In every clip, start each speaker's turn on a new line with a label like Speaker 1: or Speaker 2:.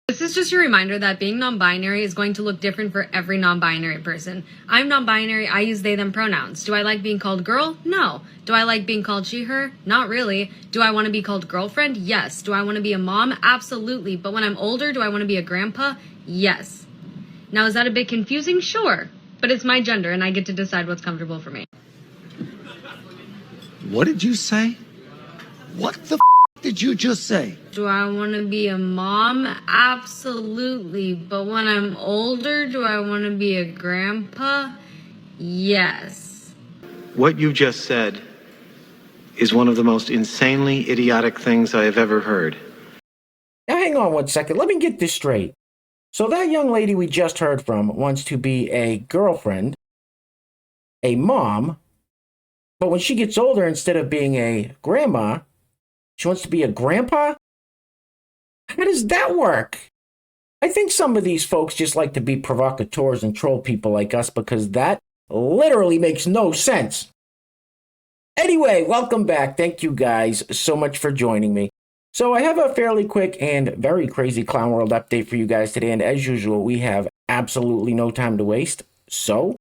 Speaker 1: This is just a reminder that being non-binary is going to look different for every non-binary person. I'm non-binary, I use they, them pronouns. Do I like being called girl? No. Do I like being called she, her? Not really. Do I want to be called girlfriend? Yes. Do I want to be a mom? Absolutely. But when I'm older, do I want to be a grandpa? Yes. Now, is that a bit confusing? Sure. But it's my gender and I get to decide what's comfortable for me.
Speaker 2: What did you say? What the did you just say?
Speaker 1: Do I want to be a mom? Absolutely. But when I'm older, do I want to be a grandpa? Yes.
Speaker 3: What you just said is one of the most insanely idiotic things I have ever heard.
Speaker 4: Now hang on one second, let me get this straight. So that young lady we just heard from wants to be a girlfriend, a mom, but when she gets older, instead of being a grandma, she wants to be a grandpa? How does that work? I think some of these folks just like to be provocateurs and troll people like us because that literally makes no sense. Anyway, welcome back. Thank you guys so much for joining me. So I have a fairly quick and very crazy Clown World update for you guys today, and as usual, we have absolutely no time to waste. So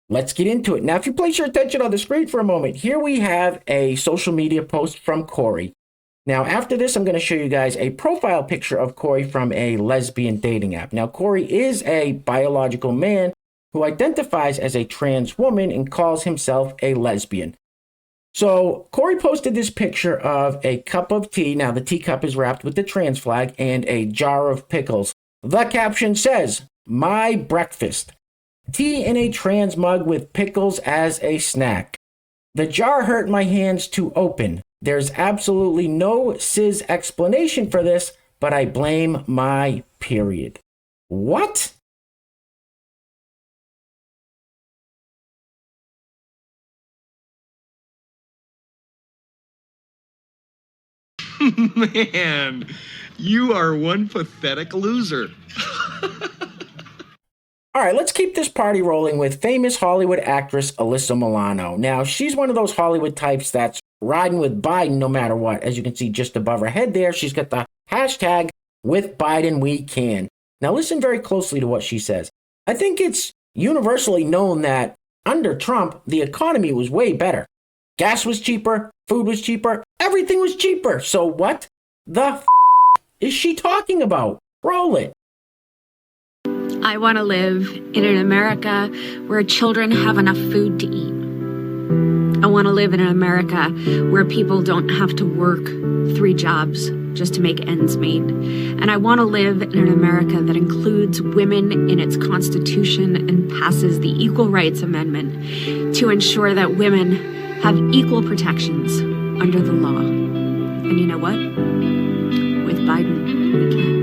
Speaker 4: let's get into it. Now, if you place your attention on the screen for a moment, here we have a social media post from Corey. Now, after this, I'm going to show you guys a profile picture of Corey from a lesbian dating app. Now, Corey is a biological man who identifies as a trans woman and calls himself a lesbian. So, Corey posted this picture of a cup of tea. Now, the teacup is wrapped with the trans flag and a jar of pickles. The caption says, "My breakfast. Tea in a trans mug with pickles as a snack. The jar hurt my hands to open. There's absolutely no cis explanation for this, but I blame my period." What?
Speaker 2: Man, you are one pathetic loser.
Speaker 4: All right, let's keep this party rolling with famous Hollywood actress Alyssa Milano. Now, she's one of those Hollywood types that's riding with Biden no matter what. As you can see just above her head there, she's got the hashtag "with Biden we can." Now, listen very closely to what she says. I think it's universally known that under Trump, the economy was way better. Gas was cheaper, food was cheaper, everything was cheaper. So what the is she talking about? Roll it.
Speaker 5: I want to live in an America where children have enough food to eat. I want to live in an America where people don't have to work 3 jobs just to make ends meet. And I want to live in an America that includes women in its Constitution and passes the Equal Rights Amendment to ensure that women have equal protections under the law. And you know what? With Biden, we can.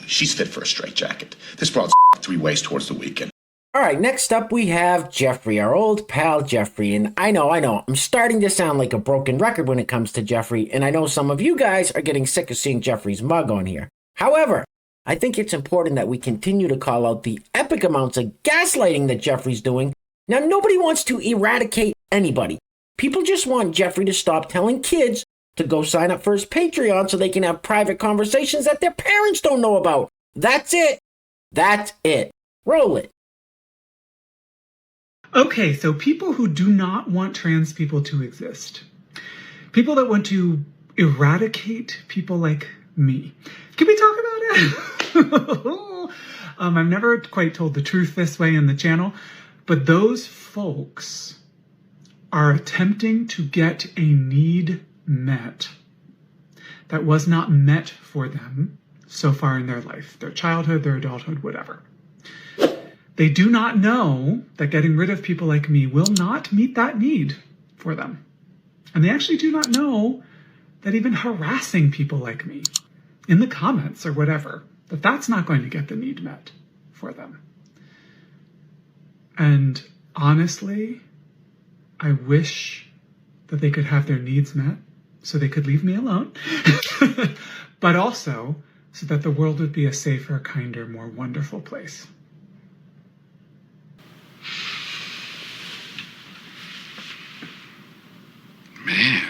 Speaker 6: She's fit for a straitjacket. This broad's 3 ways towards the weekend.
Speaker 4: All right, next up we have Jeffrey, our old pal Jeffrey. And I know, I'm starting to sound like a broken record when it comes to Jeffrey, and I know some of you guys are getting sick of seeing Jeffrey's mug on here. However, I think it's important that we continue to call out the epic amounts of gaslighting that Jeffrey's doing. Now, nobody wants to eradicate anybody. People just want Jeffrey to stop telling kids to go sign up for his Patreon so they can have private conversations that their parents don't know about. That's it. That's it. Roll it.
Speaker 7: Okay, so people who do not want trans people to exist. People that want to eradicate people like me. Can we talk about it? I've never quite told the truth this way in the channel, but those folks are attempting to get a need met that was not met for them so far in their life, their childhood, their adulthood, whatever. They do not know that getting rid of people like me will not meet that need for them. And they actually do not know that even harassing people like me in the comments or whatever, that that's not going to get the need met for them. And honestly, I wish that they could have their needs met so they could leave me alone, but also so that the world would be a safer, kinder, more wonderful place.
Speaker 2: Man,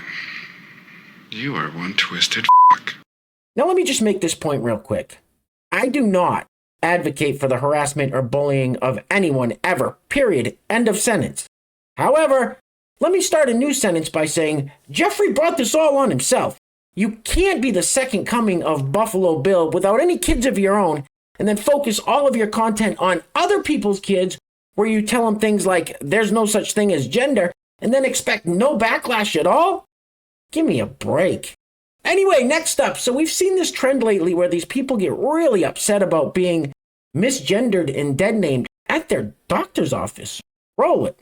Speaker 8: You are one twisted fuck.
Speaker 4: Now let me just make this point real quick. I do not advocate for the harassment or bullying of anyone ever, period, end of sentence. However, let me start a new sentence by saying, Jeffrey brought this all on himself. You can't be the second coming of Buffalo Bill without any kids of your own and then focus all of your content on other people's kids where you tell them things like there's no such thing as gender and then expect no backlash at all? Give me a break. Anyway, next up, so we've seen this trend lately where these people get really upset about being misgendered and dead named at their doctor's office. Roll it.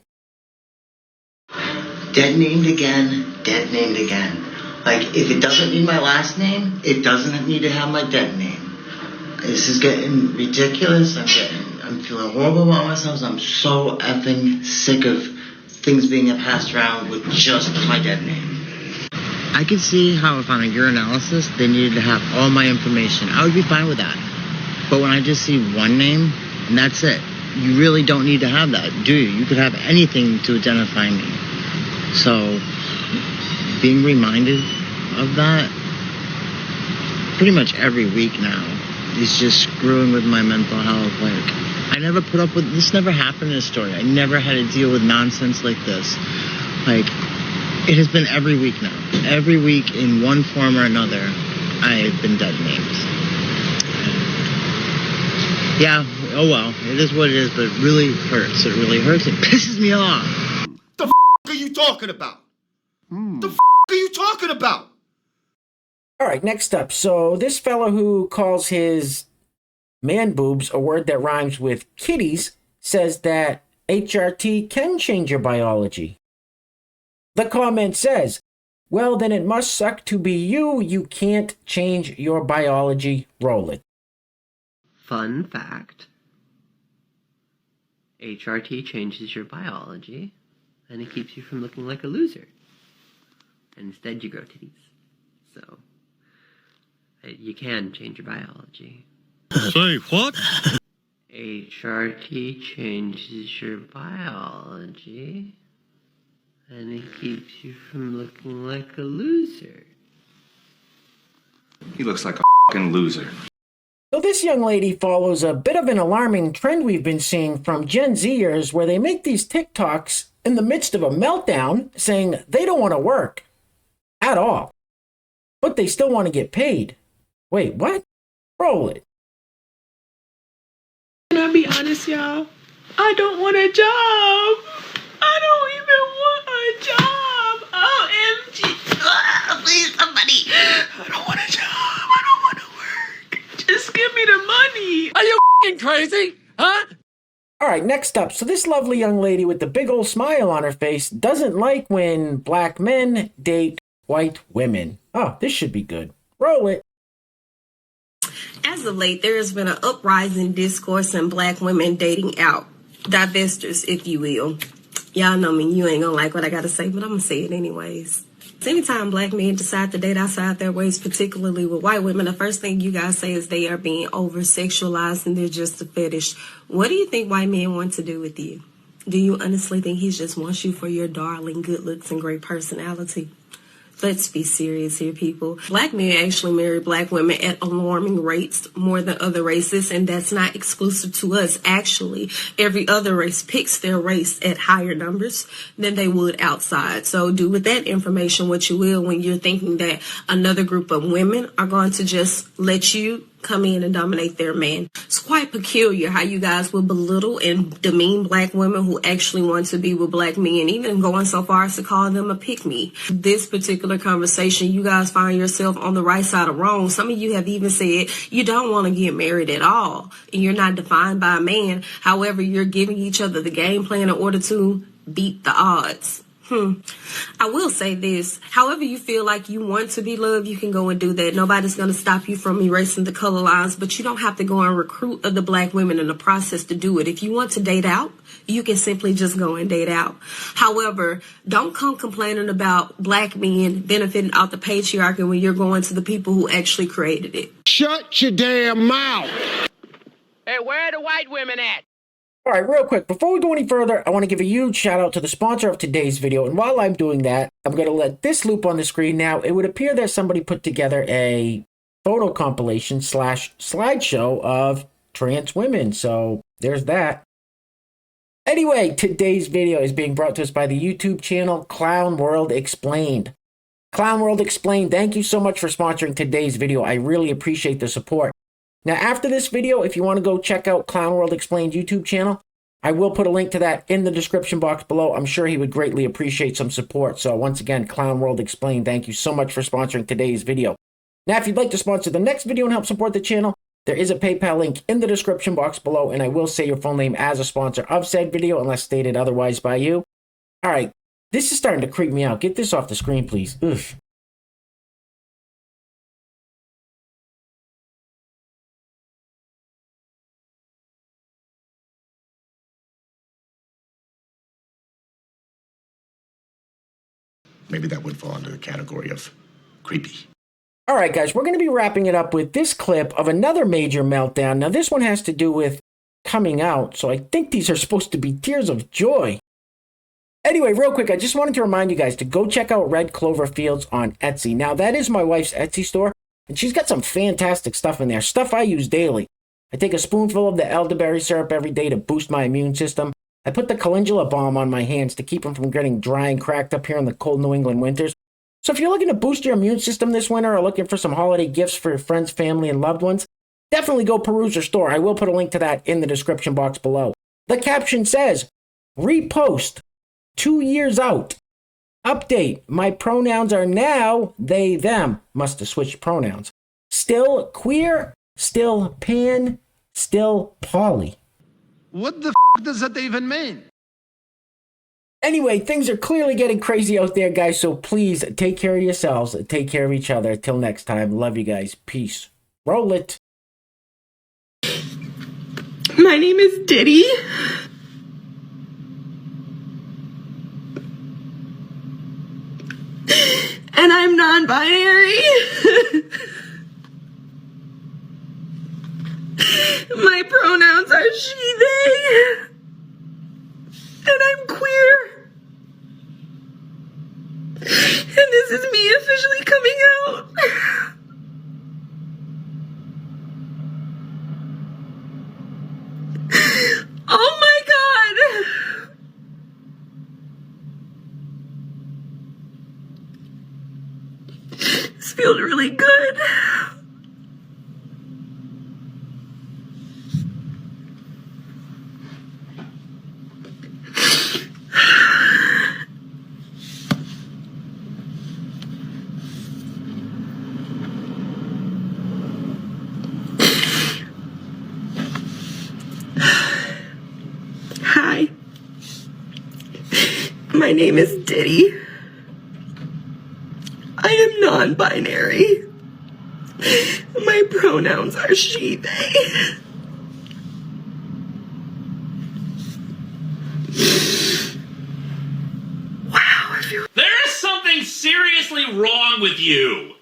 Speaker 9: Dead named again, dead named again. Like, if it doesn't need my last name, it doesn't need to have my dead name. This is getting ridiculous. I'm feeling horrible about myself. I'm so effing sick of things being passed around with just my dead name. I could see how if on a urinalysis they needed to have all my information. I would be fine with that. But when I just see one name, and that's it. You really don't need to have that, do you? You could have anything to identify me. So, being reminded of that pretty much every week now is just screwing with my mental health. Like, I never put up with this. Never happened in a story. I never had to deal with nonsense like this. Like, it has been every week now. Every week in one form or another, I've been dead named. Yeah, oh well, it is what it is, but it really hurts. It really hurts. It pisses me off.
Speaker 2: The f*** are you talking about? The f*** are you talking about?
Speaker 4: All right, next up. So this fellow who calls his man boobs a word that rhymes with kitties says that HRT can change your biology. The comment says, well, then it must suck to be you. You can't change your biology. Roll it.
Speaker 10: Fun fact. HRT changes your biology, and it keeps you from looking like a loser. And instead you grow titties. So, you can change your biology.
Speaker 2: Say what?
Speaker 10: HRT changes your biology, and it keeps you from looking like a loser.
Speaker 8: He looks like a fucking loser.
Speaker 4: So this young lady follows a bit of an alarming trend we've been seeing from Gen Zers where they make these TikToks in the midst of a meltdown saying they don't want to work at all, but they still want to get paid. Wait, what? Roll it.
Speaker 11: Can I be honest, y'all? I don't want a job. I don't even want a job. OMG. Please, somebody. I don't want a job. I don't want to work. Just give me the money.
Speaker 12: Are you f***ing crazy? Huh?
Speaker 4: All right, next up. So this lovely young lady with the big old smile on her face doesn't like when black men date white women. Oh, this should be good. Roll it.
Speaker 13: As of late, there has been an uprising discourse in black women dating out. Divestors, if you will. Y'all know me, you ain't gonna like what I gotta say, but I'm gonna say it anyways. Anytime black men decide to date outside their ways, particularly with white women, the first thing you guys say is they are being over-sexualized and they're just a fetish. What do you think white men want to do with you? Do you honestly think he just wants you for your darling good looks and great personality? Let's be serious here, people. Black men actually marry black women at alarming rates more than other races, and that's not exclusive to us. Actually, every other race picks their race at higher numbers than they would outside. So do with that information what you will when you're thinking that another group of women are going to just let you come in and dominate their man. It's quite peculiar how you guys will belittle and demean black women who actually want to be with black men, even going so far as to call them a pick-me. This particular conversation, you guys find yourself on the right side of wrong. Some of you have even said you don't want to get married at all, and you're not defined by a man. However, you're giving each other the game plan in order to beat the odds. I will say this. However you feel like you want to be loved, you can go and do that. Nobody's going to stop you from erasing the color lines, but you don't have to go and recruit other black women in the process to do it. If you want to date out, you can simply just go and date out. However, don't come complaining about black men benefiting out the patriarchy when you're going to the people who actually created it.
Speaker 2: Shut your damn mouth.
Speaker 12: Hey, where are the white women at?
Speaker 4: All right, real quick, before we go any further, I want to give a huge shout out to the sponsor of today's video. And while I'm doing that, I'm going to let this loop on the screen now. It would appear that somebody put together a photo compilation / slideshow of trans women. So there's that. Anyway, today's video is being brought to us by the YouTube channel Clown World Explained. Clown World Explained, thank you so much for sponsoring today's video. I really appreciate the support. Now, after this video, if you want to go check out Clown World Explained YouTube channel, I will put a link to that in the description box below. I'm sure he would greatly appreciate some support. So once again, Clown World Explained, thank you so much for sponsoring today's video. Now, if you'd like to sponsor the next video and help support the channel, there is a PayPal link in the description box below, and I will say your full name as a sponsor of said video unless stated otherwise by you. All right, this is starting to creep me out. Get this off the screen, please. Ugh.
Speaker 6: Maybe that would fall under the category of creepy.
Speaker 4: All right, guys, we're going to be wrapping it up with this clip of another major meltdown. Now, this one has to do with coming out, so I think these are supposed to be tears of joy. Anyway, real quick, I just wanted to remind you guys to go check out Red Clover Fields on Etsy. Now, that is my wife's Etsy store, and she's got some fantastic stuff in there, stuff I use daily. I take a spoonful of the elderberry syrup every day to boost my immune system. I put the calendula balm on my hands to keep them from getting dry and cracked up here in the cold New England winters. So if you're looking to boost your immune system this winter or looking for some holiday gifts for your friends, family, and loved ones, definitely go peruse her store. I will put a link to that in the description box below. The caption says, repost, 2 years out. Update, my pronouns are now they, them. Must have switched pronouns. Still queer, still pan, still poly.
Speaker 3: What the f does that even mean?
Speaker 4: Anyway, things are clearly getting crazy out there, guys, so please take care of yourselves. Take care of each other. Till next time, love you guys. Peace. Roll it.
Speaker 11: My name is Diddy. And I'm non-binary. My pronouns are she, they. And I'm queer. And this is me officially coming out. Oh my God. This feels really good. Hi. My name is Diddy. I am non-binary. My pronouns are she, they.
Speaker 12: Wow, I feel...
Speaker 14: There is something seriously wrong with you.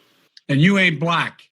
Speaker 12: And you ain't black.